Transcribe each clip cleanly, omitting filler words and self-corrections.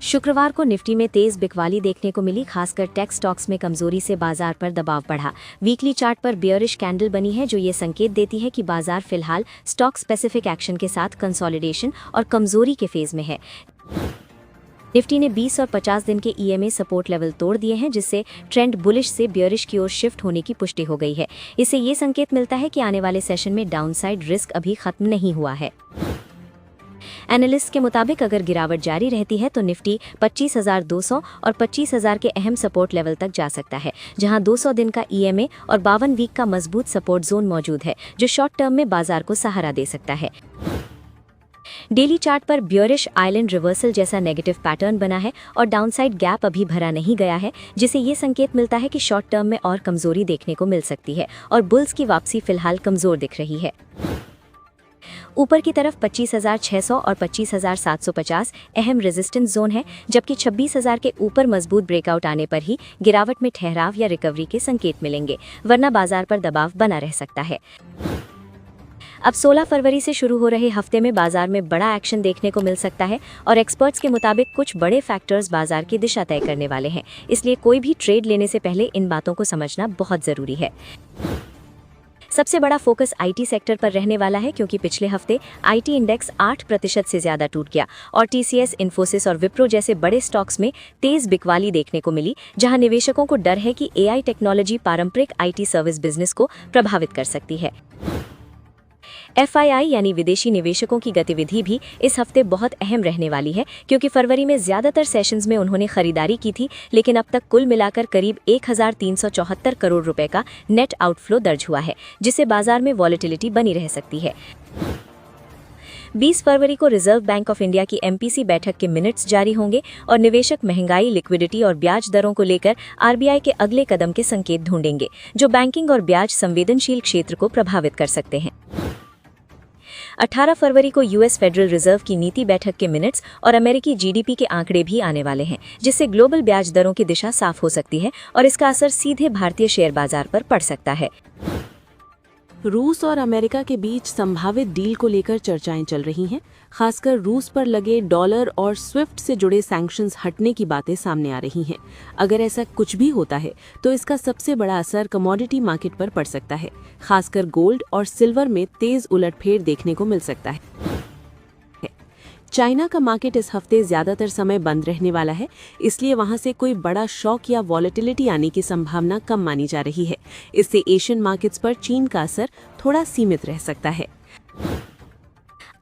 शुक्रवार को निफ्टी में तेज बिकवाली देखने को मिली, खासकर टेक स्टॉक्स में कमजोरी से बाजार पर दबाव बढ़ा। वीकली चार्ट पर बियरिश कैंडल बनी है, जो ये संकेत देती है कि बाजार फिलहाल स्टॉक स्पेसिफिक एक्शन के साथ कंसोलिडेशन और कमजोरी के फेज में है। निफ्टी ने 20 और 50 दिन के ईएमए सपोर्ट लेवल तोड़ दिए हैं, जिससे ट्रेंड बुलिश से बियरिश की ओर शिफ्ट होने की पुष्टि हो गई है। इससे ये संकेत मिलता है कि आने वाले सेशन में डाउनसाइड रिस्क अभी खत्म नहीं हुआ है। एनालिस्ट के मुताबिक अगर गिरावट जारी रहती है तो निफ्टी 25,200 और 25,000 के अहम सपोर्ट लेवल तक जा सकता है, जहां 200 दिन का ईएमए और 52 वीक का मजबूत सपोर्ट जोन मौजूद है, जो शॉर्ट टर्म में बाजार को सहारा दे सकता है। डेली चार्ट पर बियरिश आइलैंड रिवर्सल जैसा नेगेटिव पैटर्न बना है और डाउनसाइड गैप अभी भरा नहीं गया है, जिसे ये संकेत मिलता है कि शॉर्ट टर्म में और कमजोरी देखने को मिल सकती है और बुल्स की वापसी फिलहाल कमजोर दिख रही है। ऊपर की तरफ 25,600 और 25,750 अहम रेजिस्टेंस जोन है, जबकि 26,000 के ऊपर मजबूत ब्रेकआउट आने पर ही गिरावट में ठहराव या रिकवरी के संकेत मिलेंगे, वरना बाजार पर दबाव बना रह सकता है। अब 16 फरवरी से शुरू हो रहे हफ्ते में बाजार में बड़ा एक्शन देखने को मिल सकता है और एक्सपर्ट्स के मुताबिक कुछ बड़े फैक्टर्स बाजार की दिशा तय करने वाले हैं, इसलिए कोई भी ट्रेड लेने से पहले इन बातों को समझना बहुत जरूरी है। सबसे बड़ा फोकस आईटी सेक्टर पर रहने वाला है, क्योंकि पिछले हफ्ते आईटी इंडेक्स 8% से ज्यादा टूट गया और टीसीएस, इन्फोसिस और विप्रो जैसे बड़े स्टॉक्स में तेज बिकवाली देखने को मिली, जहां निवेशकों को डर है कि एआई टेक्नोलॉजी पारंपरिक आईटी सर्विस बिजनेस को प्रभावित कर सकती है। एफआईआई यानी विदेशी निवेशकों की गतिविधि भी इस हफ्ते बहुत अहम रहने वाली है, क्योंकि फरवरी में ज्यादातर सेशंस में उन्होंने खरीदारी की थी, लेकिन अब तक कुल मिलाकर करीब 1,374 करोड़ रुपए का नेट आउटफ्लो दर्ज हुआ है, जिससे बाजार में वॉलेटिलिटी बनी रह सकती है। 20 फरवरी को रिजर्व बैंक ऑफ इंडिया की एमपीसी बैठक के मिनट्स जारी होंगे और निवेशक महंगाई, लिक्विडिटी और ब्याज दरों को लेकर आरबीआई के अगले कदम के संकेत ढूंढेंगे, जो बैंकिंग और ब्याज संवेदनशील क्षेत्र को प्रभावित कर सकते हैं। 18 फरवरी को यूएस फेडरल रिजर्व की नीति बैठक के मिनट्स और अमेरिकी जीडीपी के आंकड़े भी आने वाले हैं, जिससे ग्लोबल ब्याज दरों की दिशा साफ हो सकती है और इसका असर सीधे भारतीय शेयर बाजार पर पड़ सकता है। रूस और अमेरिका के बीच संभावित डील को लेकर चर्चाएं चल रही हैं। खासकर रूस पर लगे डॉलर और स्विफ्ट से जुड़े सैंक्शंस हटने की बातें सामने आ रही हैं। अगर ऐसा कुछ भी होता है तो इसका सबसे बड़ा असर कमोडिटी मार्केट पर पड़ सकता है। खासकर गोल्ड और सिल्वर में तेज उलटफेर देखने को मिल सकता है। चाइना का मार्केट इस हफ्ते ज्यादातर समय बंद रहने वाला है, इसलिए वहां से कोई बड़ा शॉक या वॉलेटिलिटी आने की संभावना कम मानी जा रही है। इससे एशियन मार्केट्स पर चीन का असर थोड़ा सीमित रह सकता है।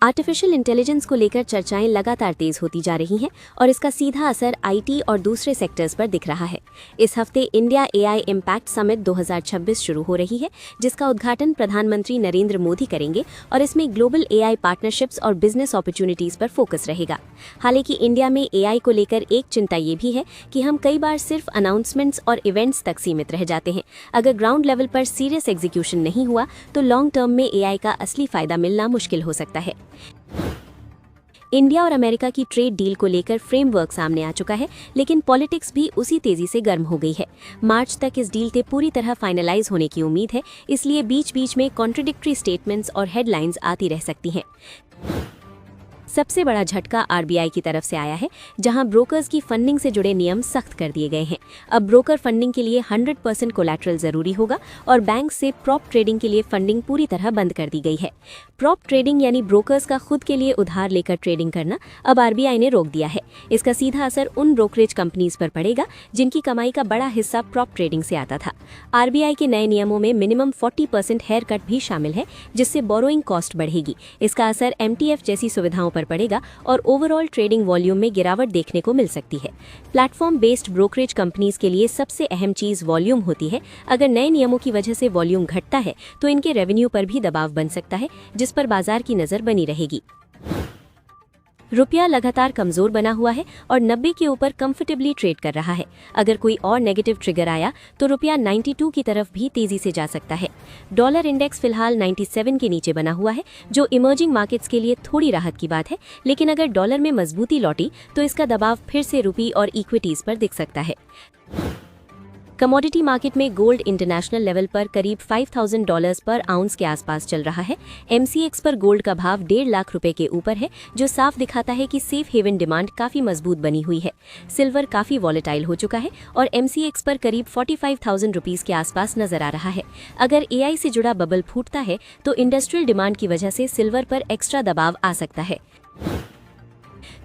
आर्टिफिशियल इंटेलिजेंस को लेकर चर्चाएं लगातार तेज होती जा रही हैं और इसका सीधा असर आईटी और दूसरे सेक्टर्स पर दिख रहा है। इस हफ्ते इंडिया एआई इम्पैक्ट समिट 2026 शुरू हो रही है, जिसका उद्घाटन प्रधानमंत्री नरेंद्र मोदी करेंगे और इसमें ग्लोबल एआई पार्टनरशिप्स और बिजनेस अपॉर्चुनिटीज पर फोकस रहेगा। हालांकि इंडिया में एआई को लेकर एक चिंता ये भी है कि हम कई बार सिर्फ अनाउंसमेंट्स और इवेंट्स तक सीमित रह जाते हैं। अगर ग्राउंड लेवल पर सीरियस एग्जीक्यूशन नहीं हुआ तो लॉन्ग टर्म में एआई का असली फायदा मिलना मुश्किल हो सकता है। इंडिया और अमेरिका की ट्रेड डील को लेकर फ्रेमवर्क सामने आ चुका है, लेकिन पॉलिटिक्स भी उसी तेजी से गर्म हो गई है। मार्च तक इस डील के पूरी तरह फाइनलाइज होने की उम्मीद है, इसलिए बीच बीच में कॉन्ट्रडिक्टरी स्टेटमेंट्स और हेडलाइंस आती रह सकती हैं। सबसे बड़ा झटका आरबीआई की तरफ से आया है, जहां ब्रोकर्स की फंडिंग से जुड़े नियम सख्त कर दिए गए हैं। अब ब्रोकर फंडिंग के लिए 100% कोलैटरल जरूरी होगा और बैंक से प्रॉप ट्रेडिंग के लिए फंडिंग पूरी तरह बंद कर दी गई है। प्रॉप ट्रेडिंग यानी ब्रोकर्स का खुद के लिए उधार लेकर ट्रेडिंग करना अब आरबीआई ने रोक दिया है। इसका सीधा असर उन ब्रोकरेज कंपनीज पर पड़ेगा जिनकी कमाई का बड़ा हिस्सा प्रॉप ट्रेडिंग से आता था। आरबीआई के नए नियमों में मिनिमम 40% हेयर कट भी शामिल है, जिससे बोरोइंग कॉस्ट बढ़ेगी। इसका असर एमटीएफ जैसी सुविधाओं पर पड़ेगा और ओवरऑल ट्रेडिंग वॉल्यूम में गिरावट देखने को मिल सकती है। प्लेटफॉर्म बेस्ड ब्रोकरेज कंपनीज के लिए सबसे अहम चीज वॉल्यूम होती है। अगर नए नियमों की वजह से वॉल्यूम घटता है तो इनके रेवेन्यू पर भी दबाव बन सकता है, जिस पर बाजार की नजर बनी रहेगी। रुपया लगातार कमजोर बना हुआ है और 90 के ऊपर कंफर्टेबली ट्रेड कर रहा है। अगर कोई और नेगेटिव ट्रिगर आया तो रुपया 92 की तरफ भी तेजी से जा सकता है। डॉलर इंडेक्स फिलहाल 97 के नीचे बना हुआ है, जो इमर्जिंग मार्केट्स के लिए थोड़ी राहत की बात है, लेकिन अगर डॉलर में मजबूती लौटी तो इसका दबाव फिर से रुपये और इक्विटीज पर दिख सकता है। कमोडिटी मार्केट में गोल्ड इंटरनेशनल लेवल पर करीब $5,000 पर आउंस के आसपास चल रहा है। MCX पर गोल्ड का भाव 1.5 लाख रुपए के ऊपर है, जो साफ दिखाता है कि सेफ हेवन डिमांड काफी मजबूत बनी हुई है। सिल्वर काफी वॉलेटाइल हो चुका है और MCX पर करीब 45,000 रुपीस के आसपास नजर आ रहा है। अगर AI से जुड़ा बबल फूटता है तो इंडस्ट्रियल डिमांड की वजह से सिल्वर पर एक्स्ट्रा दबाव आ सकता है।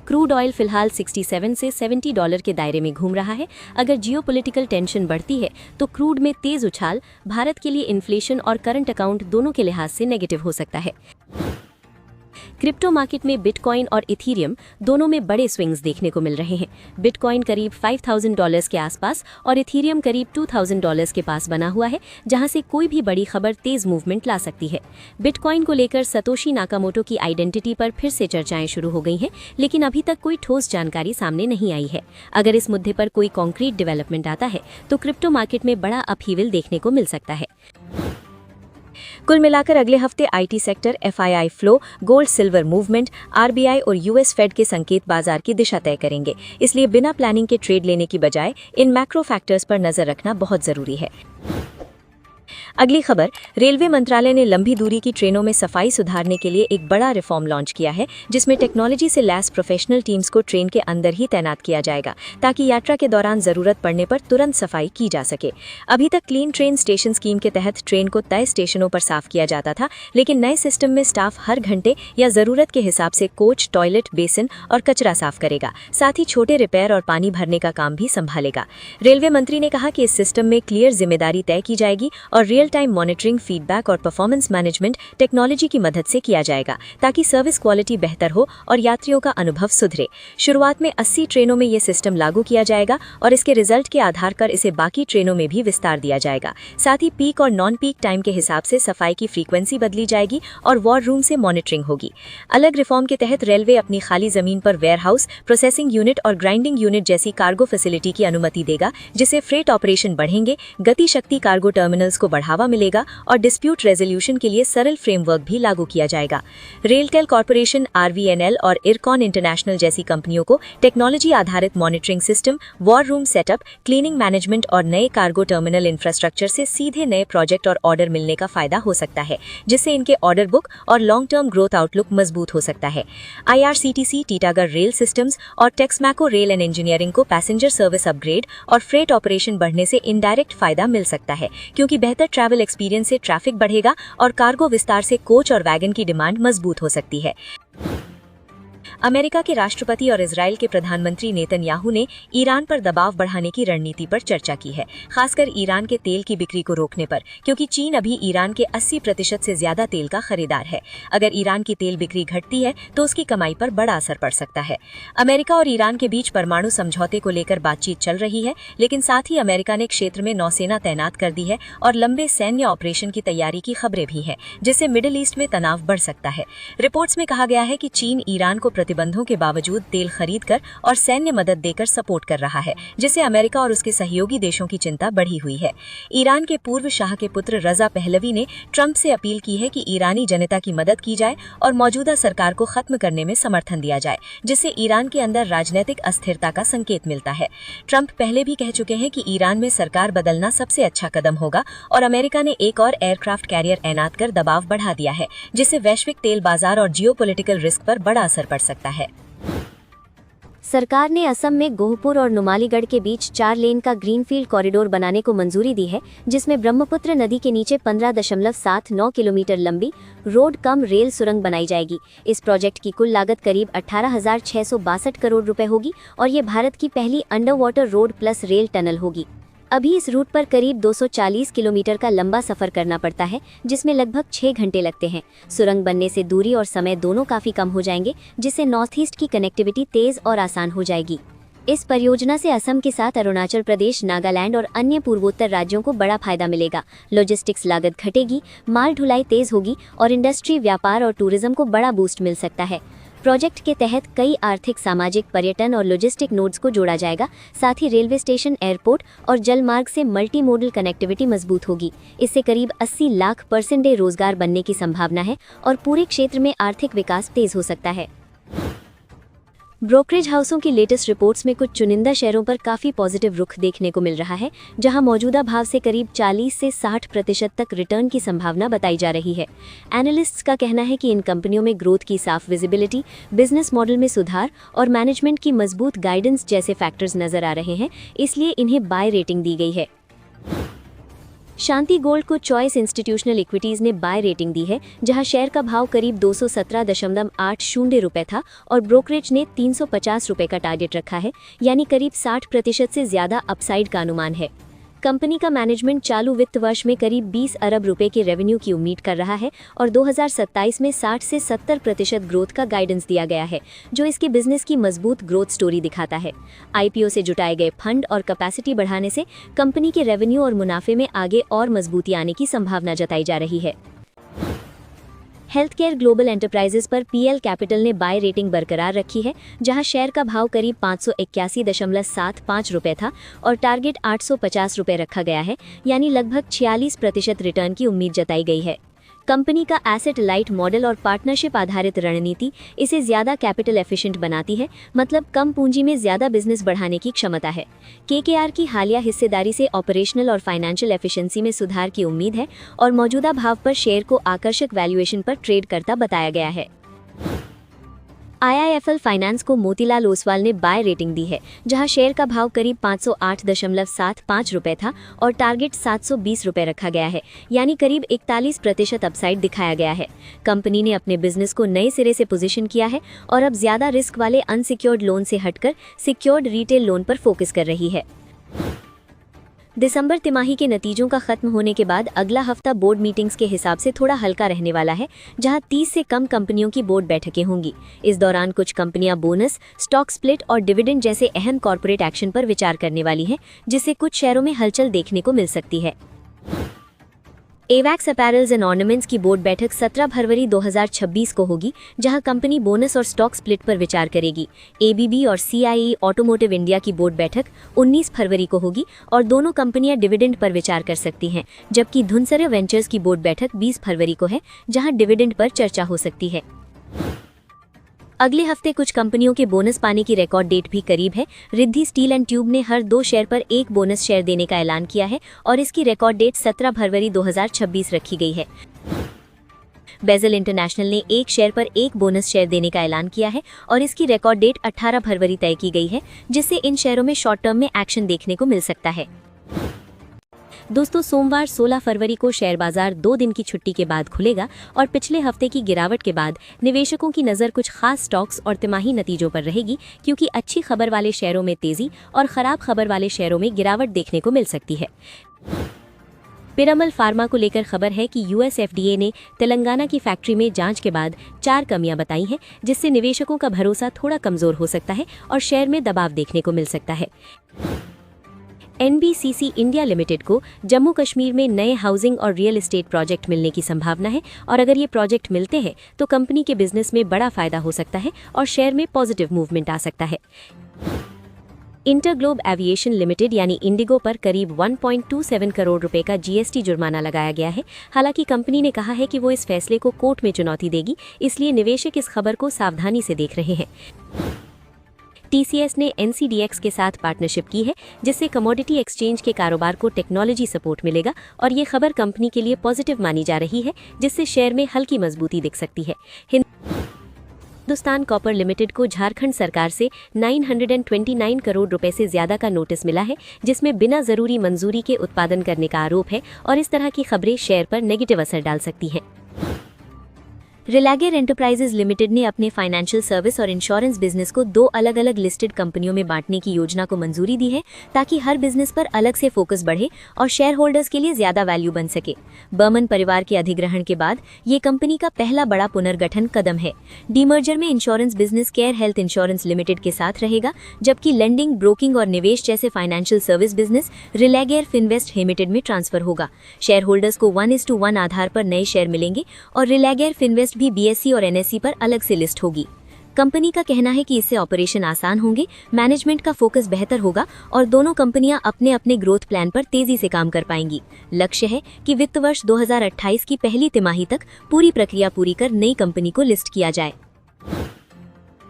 क्रूड ऑयल फिलहाल 67 से $70 के दायरे में घूम रहा है। अगर जियोपॉलिटिकल टेंशन बढ़ती है तो क्रूड में तेज उछाल भारत के लिए इन्फ्लेशन और करंट अकाउंट दोनों के लिहाज से नेगेटिव हो सकता है। क्रिप्टो मार्केट में बिटकॉइन और इथीरियम दोनों में बड़े स्विंग्स देखने को मिल रहे हैं। बिटकॉइन करीब $5,000 के आसपास और इथीरियम करीब $2,000 के पास बना हुआ है, जहां से कोई भी बड़ी खबर तेज मूवमेंट ला सकती है। बिटकॉइन को लेकर सतोशी नाकामोटो की आइडेंटिटी पर फिर से चर्चाएं शुरू हो गई हैं, लेकिन अभी तक कोई ठोस जानकारी सामने नहीं आई है। अगर इस मुद्दे पर कोई कॉन्क्रीट डेवलपमेंट आता है तो क्रिप्टो मार्केट में बड़ा अपहीवल देखने को मिल सकता है। कुल मिलाकर अगले हफ्ते IT sector, FII flow, gold silver movement, RBI और US फेड के संकेत बाजार की दिशा तय करेंगे। इसलिए बिना प्लानिंग के ट्रेड लेने की बजाय इन मैक्रो फैक्टर्स पर नजर रखना बहुत जरूरी है। अगली खबर, रेलवे मंत्रालय ने लंबी दूरी की ट्रेनों में सफाई सुधारने के लिए एक बड़ा रिफॉर्म लॉन्च किया है, जिसमें टेक्नोलॉजी से लैस प्रोफेशनल टीम्स को ट्रेन के अंदर ही तैनात किया जाएगा, ताकि यात्रा के दौरान जरूरत पड़ने पर तुरंत सफाई की जा सके। अभी तक क्लीन ट्रेन स्टेशन स्कीम के तहत ट्रेन को तय स्टेशनों पर साफ किया जाता था, लेकिन नए सिस्टम में स्टाफ हर घंटे या जरूरत के हिसाब से कोच, टॉयलेट, बेसिन और कचरा साफ करेगा, साथ ही छोटे रिपेयर और पानी भरने का काम भी संभालेगा। रेलवे मंत्री ने कहा कि इस सिस्टम में क्लियर जिम्मेदारी तय की जाएगी और रियल टाइम मॉनिटरिंग, फीडबैक और परफॉर्मेंस मैनेजमेंट टेक्नोलॉजी की मदद से किया जाएगा, ताकि सर्विस क्वालिटी बेहतर हो और यात्रियों का अनुभव सुधरे। शुरुआत में 80 ट्रेनों में ये सिस्टम लागू किया जाएगा और इसके रिजल्ट के आधार पर इसे बाकी ट्रेनों में भी विस्तार दिया जाएगा। साथ ही पीक और नॉन पीक टाइम के हिसाब से सफाई की फ्रीक्वेंसी बदली जाएगी और वॉर रूम से मॉनिटरिंग होगी। अलग रिफॉर्म के तहत रेलवे अपनी खाली जमीन पर वेयरहाउस, प्रोसेसिंग यूनिट और ग्राइंडिंग यूनिट जैसी कार्गो फैसिलिटी की अनुमति देगा, जिससे फ्रेट ऑपरेशन बढ़ेंगे, गति शक्ति कार्गो टर्मिनल्स को बढ़ावा मिलेगा और डिस्प्यूट रेजोल्यूशन के लिए सरल फ्रेमवर्क भी लागू किया जाएगा। रेलटेल कॉर्पोरेशन, RVNL और इरकॉन इंटरनेशनल जैसी कंपनियों को टेक्नोलॉजी आधारित monitoring system, war room setup, cleaning management और नए कार्गो टर्मिनल इंफ्रास्ट्रक्चर से सीधे नए प्रोजेक्ट और ऑर्डर मिलने का फायदा हो सकता है, जिससे इनके ऑर्डर बुक और लॉन्ग टर्म ग्रोथ आउटलुक मजबूत हो सकता है। IRCTC, टीटागढ़ रेल सिस्टम्स और टेक्समैको रेल एंड इंजीनियरिंग को पैसेंजर सर्विस अपग्रेड और फ्रेट ऑपरेशन बढ़ने से इनडायरेक्ट फायदा मिल सकता है, क्योंकि बेहतर ट्रैवल एक्सपीरियंस से ट्रैफिक बढ़ेगा और कार्गो विस्तार से कोच और वैगन की डिमांड मजबूत हो सकती है। अमेरिका के राष्ट्रपति और इजराइल के प्रधानमंत्री नेतन्याहू ने ईरान पर दबाव बढ़ाने की रणनीति पर चर्चा की है, खासकर ईरान के तेल की बिक्री को रोकने पर, क्योंकि चीन अभी ईरान के 80% से ज्यादा तेल का खरीदार है। अगर ईरान की तेल बिक्री घटती है तो उसकी कमाई पर बड़ा असर पड़ सकता है। अमेरिका और ईरान के बीच परमाणु समझौते को लेकर बातचीत चल रही है, लेकिन साथ ही अमेरिका ने क्षेत्र में नौसेना तैनात कर दी है और लंबे सैन्य ऑपरेशन की तैयारी की खबरें भी हैं, जिससे मिडिल ईस्ट में तनाव बढ़ सकता है। रिपोर्ट्स में कहा गया है कि चीन ईरान को प्रतिबंधों के बावजूद तेल खरीद कर और सैन्य मदद देकर सपोर्ट कर रहा है, जिससे अमेरिका और उसके सहयोगी देशों की चिंता बढ़ी हुई है। ईरान के पूर्व शाह के पुत्र रजा पहलवी ने ट्रंप से अपील की है कि ईरानी जनता की मदद की जाए और मौजूदा सरकार को खत्म करने में समर्थन दिया जाए, जिससे ईरान के अंदर राजनीतिक अस्थिरता का संकेत मिलता है। ट्रंप पहले भी कह चुके हैं कि ईरान में सरकार बदलना सबसे अच्छा कदम होगा और अमेरिका ने एक और एयरक्राफ्ट कैरियर तैनात कर दबाव बढ़ा दिया है, जिससे वैश्विक तेल बाजार और जियोपॉलिटिकल रिस्क पर बड़ा असर पड़ सकता है। सरकार ने असम में गोहपुर और नुमालीगढ़ के बीच 4 लेन का ग्रीनफील्ड कॉरिडोर बनाने को मंजूरी दी है, जिसमें ब्रह्मपुत्र नदी के नीचे 15.79 किलोमीटर लंबी रोड कम रेल सुरंग बनाई जाएगी। इस प्रोजेक्ट की कुल लागत करीब 18,662 करोड़ रुपए होगी और ये भारत की पहली under water road plus rail tunnel होगी। अभी इस रूट पर करीब 240 किलोमीटर का लंबा सफर करना पड़ता है, जिसमें लगभग 6 घंटे लगते हैं। सुरंग बनने से दूरी और समय दोनों काफी कम हो जाएंगे, जिससे नॉर्थ ईस्ट की कनेक्टिविटी तेज और आसान हो जाएगी। इस परियोजना से असम के साथ अरुणाचल प्रदेश, नागालैंड और अन्य पूर्वोत्तर राज्यों को बड़ा फायदा मिलेगा। लॉजिस्टिक्स लागत घटेगी, माल ढुलाई तेज होगी और इंडस्ट्री, व्यापार और टूरिज्म को बड़ा बूस्ट मिल सकता है। प्रोजेक्ट के तहत कई आर्थिक, सामाजिक, पर्यटन और लॉजिस्टिक नोड्स को जोड़ा जाएगा। साथ ही रेलवे स्टेशन, एयरपोर्ट और जलमार्ग से मल्टी मोडल कनेक्टिविटी मजबूत होगी। इससे करीब 80 लाख % रोजगार बनने की संभावना है और पूरे क्षेत्र में आर्थिक विकास तेज हो सकता है। ब्रोकरेज हाउसों की लेटेस्ट रिपोर्ट्स में कुछ चुनिंदा शेयरों पर काफी पॉजिटिव रुख देखने को मिल रहा है, जहां मौजूदा भाव से करीब 40 से 60% तक रिटर्न की संभावना बताई जा रही है। एनालिस्ट्स का कहना है कि इन कंपनियों में ग्रोथ की साफ विजिबिलिटी, बिजनेस मॉडल में सुधार और मैनेजमेंट की मजबूत गाइडेंस जैसे फैक्टर्स नजर आ रहे हैं, इसलिए इन्हें बाय रेटिंग दी गई है। शांति गोल्ड को चॉइस इंस्टीट्यूशनल इक्विटीज ने बाय रेटिंग दी है, जहां शेयर का भाव करीब 217.80 रुपए था और ब्रोकरेज ने 350 रुपए का टारगेट रखा है, यानी करीब 60% से ज्यादा अपसाइड का अनुमान है। कंपनी का मैनेजमेंट चालू वित्त वर्ष में करीब 20 अरब रुपए के रेवेन्यू की उम्मीद कर रहा है और 2027 में 60 से 70% ग्रोथ का गाइडेंस दिया गया है, जो इसके बिजनेस की मजबूत ग्रोथ स्टोरी दिखाता है। आईपीओ से जुटाए गए फंड और कैपेसिटी बढ़ाने से कंपनी के रेवेन्यू और मुनाफे में आगे और मजबूती आने की संभावना जताई जा रही है। हेल्थकेयर ग्लोबल एंटरप्राइजेस पर पीएल कैपिटल ने बाय रेटिंग बरकरार रखी है, जहां शेयर का भाव करीब 581.75 रुपए था और टारगेट 850 रुपए रखा गया है, यानी लगभग 46% रिटर्न की उम्मीद जताई गई है। कंपनी का एसेट लाइट मॉडल और पार्टनरशिप आधारित रणनीति इसे ज्यादा कैपिटल एफिशिएंट बनाती है, मतलब कम पूंजी में ज्यादा बिजनेस बढ़ाने की क्षमता है। केकेआर की हालिया हिस्सेदारी से ऑपरेशनल और फाइनेंशियल एफिशिएंसी में सुधार की उम्मीद है और मौजूदा भाव पर शेयर को आकर्षक वैल्यूएशन पर ट्रेड करता बताया गया है। आईआईएफएल फाइनेंस को मोतीलाल ओसवाल ने बाय रेटिंग दी है, जहां शेयर का भाव करीब 508.75 रुपए था और टारगेट 720 रुपए रखा गया है, यानी करीब 41% अपसाइड दिखाया गया है। कंपनी ने अपने बिजनेस को नए सिरे से पोजीशन किया है और अब ज्यादा रिस्क वाले अनसिक्योर्ड लोन से हटकर सिक्योर्ड रिटेल लोन पर फोकस कर रही है। दिसंबर तिमाही के नतीजों का खत्म होने के बाद अगला हफ्ता बोर्ड मीटिंग्स के हिसाब से थोड़ा हल्का रहने वाला है, जहां 30 से कम कंपनियों की बोर्ड बैठकें होंगी। इस दौरान कुछ कंपनियां बोनस, स्टॉक स्प्लिट और डिविडेंड जैसे अहम कॉर्पोरेट एक्शन पर विचार करने वाली हैं, जिससे कुछ शेयरों में हलचल देखने को मिल सकती है। एवैक्स अपैरल्स एंड ऑर्नामेंट्स की बोर्ड बैठक 17 फरवरी 2026 को होगी, जहां कंपनी बोनस और स्टॉक स्प्लिट पर विचार करेगी। एबीबी और सीआईई ऑटोमोटिव इंडिया की बोर्ड बैठक 19 फरवरी को होगी और दोनों कंपनियां डिविडेंड पर विचार कर सकती हैं, जबकि धुनसरे वेंचर्स की बोर्ड बैठक 20 फरवरी को है, जहां डिविडेंड पर चर्चा हो सकती है। अगले हफ्ते कुछ कंपनियों के बोनस पाने की रिकॉर्ड डेट भी करीब है। रिद्धि स्टील एंड ट्यूब ने हर 2 शेयर पर 1 बोनस शेयर देने का ऐलान किया है और इसकी रिकॉर्ड डेट 17 फरवरी 2026 रखी गई है। बेजल इंटरनेशनल ने 1 शेयर पर 1 बोनस शेयर देने का ऐलान किया है और इसकी रिकॉर्ड डेट 18 फरवरी तय की गई है, जिससे इन शेयरों में शॉर्ट टर्म में एक्शन देखने को मिल सकता है। दोस्तों, सोमवार 16 फरवरी को शेयर बाजार 2 दिन की छुट्टी के बाद खुलेगा और पिछले हफ्ते की गिरावट के बाद निवेशकों की नज़र कुछ खास स्टॉक्स और तिमाही नतीजों पर रहेगी, क्योंकि अच्छी खबर वाले शेयरों में तेजी और खराब खबर वाले शेयरों में गिरावट देखने को मिल सकती है। पिरामल फार्मा को लेकर खबर है कि यूएस एफडीए ने तेलंगाना की फैक्ट्री में जांच के बाद 4 कमियां बताई हैं, जिससे निवेशकों का भरोसा थोड़ा कमजोर हो सकता है और शेयर में दबाव देखने को मिल सकता है। एनबीसीसी इंडिया लिमिटेड को जम्मू कश्मीर में नए हाउसिंग और रियल एस्टेट प्रोजेक्ट मिलने की संभावना है और अगर ये प्रोजेक्ट मिलते हैं तो कंपनी के बिजनेस में बड़ा फायदा हो सकता है और शेयर में पॉजिटिव मूवमेंट आ सकता है। इंटरग्लोब एविएशन लिमिटेड यानी इंडिगो पर करीब 1.27 करोड़ रुपए का जीएसटी जुर्माना लगाया गया है। हालांकि कंपनी ने कहा है कि वो इस फैसले को कोर्ट में चुनौती देगी, इसलिए निवेशक इस खबर को सावधानी से देख रहे हैं। टीसीएस ने एनसीडीएक्स के साथ पार्टनरशिप की है, जिससे कमोडिटी एक्सचेंज के कारोबार को टेक्नोलॉजी सपोर्ट मिलेगा और ये खबर कंपनी के लिए पॉजिटिव मानी जा रही है, जिससे शेयर में हल्की मजबूती दिख सकती है। हिंदुस्तान कॉपर लिमिटेड को झारखंड सरकार से 929 करोड़ रुपए से ज्यादा का नोटिस मिला है, जिसमें बिना जरूरी मंजूरी के उत्पादन करने का आरोप है और इस तरह की खबरें शेयर पर नेगेटिव असर डाल सकती हैं। रिलागेर एंटरप्राइजेज लिमिटेड ने अपने फाइनेंशियल सर्विस और इंश्योरेंस बिजनेस को 2 अलग अलग लिस्टेड कंपनियों में बांटने की योजना को मंजूरी दी है, ताकि हर बिजनेस पर अलग से फोकस बढ़े और शेयर होल्डर्स के लिए ज्यादा वैल्यू बन सके। बर्मन परिवार के अधिग्रहण के बाद ये कंपनी का पहला बड़ा पुनर्गठन कदम है। डीमर्जर में insurance business Care Health Insurance Limited के साथ रहेगा, जबकि लेंडिंग, ब्रोकिंग और निवेश जैसे financial service business Religare Finvest Limited में ट्रांसफर होगा। शेयर होल्डर्स को 1:1 आधार पर नए शेयर मिलेंगे और रिलागेर फिनवेस्ट भी बीएसई और एनएसई पर अलग से लिस्ट होगी। कंपनी का कहना है कि इससे ऑपरेशन आसान होंगे, मैनेजमेंट का फोकस बेहतर होगा और दोनों कंपनियां अपने अपने ग्रोथ प्लान पर तेजी से काम कर पाएंगी। लक्ष्य है कि वित्त वर्ष 2028 की पहली तिमाही तक पूरी प्रक्रिया पूरी कर नई कंपनी को लिस्ट किया जाए।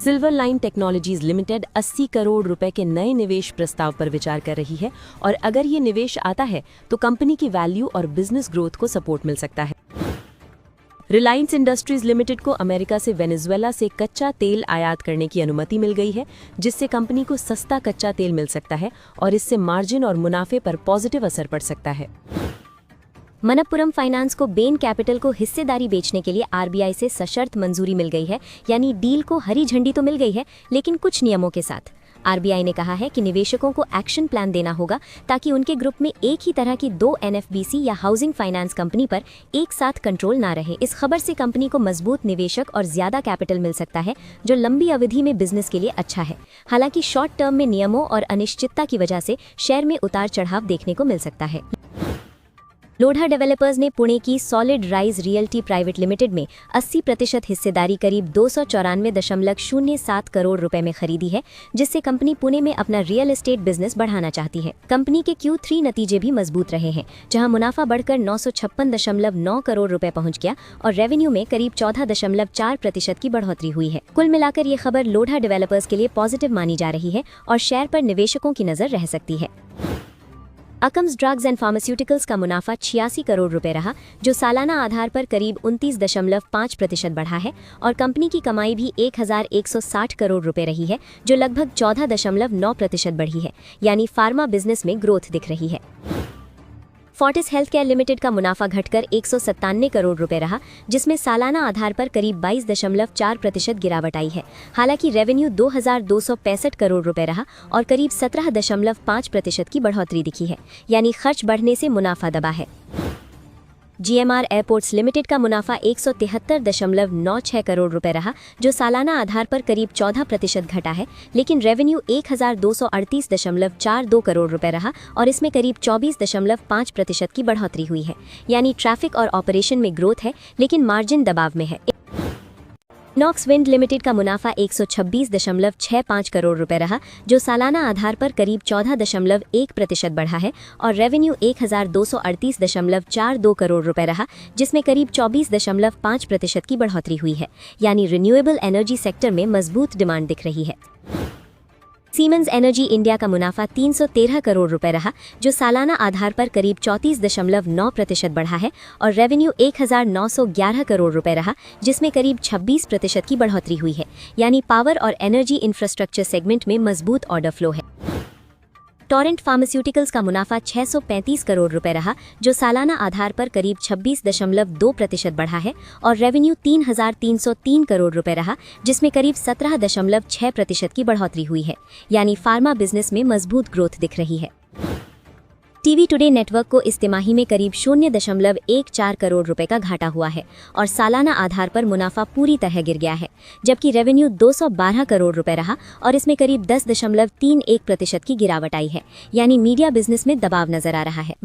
Silver line technologies limited 80 crore रुपए के नए निवेश प्रस्ताव पर विचार कर रही है और अगर ये निवेश आता है तो कंपनी की वैल्यू और बिजनेस ग्रोथ को सपोर्ट मिल सकता है। रिलायंस इंडस्ट्रीज लिमिटेड को अमेरिका से वेनेजुएला से कच्चा तेल आयात करने की अनुमति मिल गई है, जिससे कंपनी को सस्ता कच्चा तेल मिल सकता है और इससे मार्जिन और मुनाफे पर पॉजिटिव असर पड़ सकता है। मनप्पुरम फाइनेंस को बेन कैपिटल को हिस्सेदारी बेचने के लिए आरबीआई से सशर्त मंजूरी मिल गई है, यानी डील को हरी झंडी तो मिल गई है, लेकिन कुछ नियमों के साथ। आरबीआई ने कहा है कि निवेशकों को एक्शन प्लान देना होगा ताकि उनके ग्रुप में एक ही तरह की 2 एनएफबीसी या हाउसिंग फाइनेंस कंपनी पर एक साथ कंट्रोल ना रहे। इस खबर से कंपनी को मजबूत निवेशक और ज्यादा कैपिटल मिल सकता है, जो लंबी अवधि में बिजनेस के लिए अच्छा है। हालांकि शॉर्ट टर्म में नियमों और अनिश्चितता की वजह से शेयर में उतार चढ़ाव देखने को मिल सकता है। लोढ़ा डेवलपर्स ने पुणे की solid rise realty private limited में 80% हिस्सेदारी करीब 294.07 करोड़ रुपए में खरीदी है, जिससे कंपनी पुणे में अपना रियल एस्टेट बिजनेस बढ़ाना चाहती है। कंपनी के Q3 नतीजे भी मजबूत रहे हैं, जहां मुनाफा बढ़कर 956.9 करोड़ रुपए पहुंच गया और रेवेन्यू में करीब 14.4% की बढ़ोतरी हुई है। कुल मिलाकर ये खबर लोढ़ा डेवलपर्स के लिए पॉजिटिव मानी जा रही है और शेयर पर निवेशकों की नजर रह सकती है। अकम्स ड्रग्स एंड फार्मास्यूटिकल्स का मुनाफा 86 करोड़ रुपए रहा, जो सालाना आधार पर करीब 29.5% बढ़ा है और कंपनी की कमाई भी 1160 करोड़ रुपए रही है, जो लगभग 14.9% बढ़ी है, यानी फार्मा बिजनेस में ग्रोथ दिख रही है। फोर्टिस हेल्थकेयर लिमिटेड का मुनाफा घटकर 197 करोड़ रुपए रहा, जिसमें सालाना आधार पर करीब 22.4% गिरावट आई है। हालांकि रेवेन्यू 2265 करोड़ रुपए रहा और करीब 17.5% की बढ़ोतरी दिखी है, यानी खर्च बढ़ने से मुनाफा दबा है। GMR एयरपोर्ट्स लिमिटेड का मुनाफा 173.96 करोड़ रुपए रहा, जो सालाना आधार पर करीब 14% घटा है, लेकिन रेवेन्यू 1238.42 करोड़ रुपए रहा और इसमें करीब 24.5% की बढ़ोतरी हुई है, यानी ट्रैफिक और ऑपरेशन में ग्रोथ है, लेकिन मार्जिन दबाव में है। नॉक्स विंड लिमिटेड का मुनाफा 126.65 करोड़ रुपए रहा, जो सालाना आधार पर करीब 14.1% बढ़ा है और रेवेन्यू 1238.42 करोड़ रुपए रहा, जिसमें करीब 24.5% की बढ़ोतरी हुई है, यानी रिन्यूएबल एनर्जी सेक्टर में मजबूत डिमांड दिख रही है। सीमेंस एनर्जी इंडिया का मुनाफा 313 करोड़ रुपए रहा, जो सालाना आधार पर करीब 34.9% बढ़ा है और रेवेन्यू 1911 करोड़ रुपए रहा, जिसमें करीब 26% की बढ़ोतरी हुई है, यानी पावर और एनर्जी इंफ्रास्ट्रक्चर सेगमेंट में मजबूत ऑर्डर फ्लो है। टोरेंट फार्मास्यूटिकल्स का मुनाफा 635 करोड़ रुपए रहा, जो सालाना आधार पर करीब 26.2% बढ़ा है और रेवेन्यू 3303 करोड़ रुपए रहा, जिसमें करीब 17.6% की बढ़ोतरी हुई है, यानी फार्मा बिजनेस में मजबूत ग्रोथ दिख रही है। टीवी टुडे नेटवर्क को इस तिमाही में करीब 0.14 करोड़ रुपए का घाटा हुआ है और सालाना आधार पर मुनाफा पूरी तरह गिर गया है, जबकि रेवेन्यू 212 करोड़ रुपए रहा और इसमें करीब 10.31% की गिरावट आई है, यानी मीडिया बिजनेस में दबाव नजर आ रहा है।